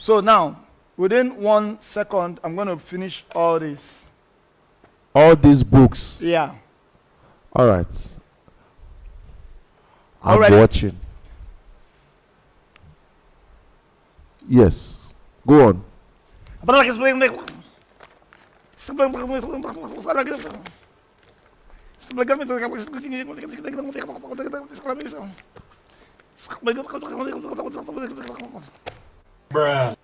So now, within 1 second, I'm going to finish all this. All these books. Yeah. All right. I'm Already? watching. Yes. Go on. Bruh.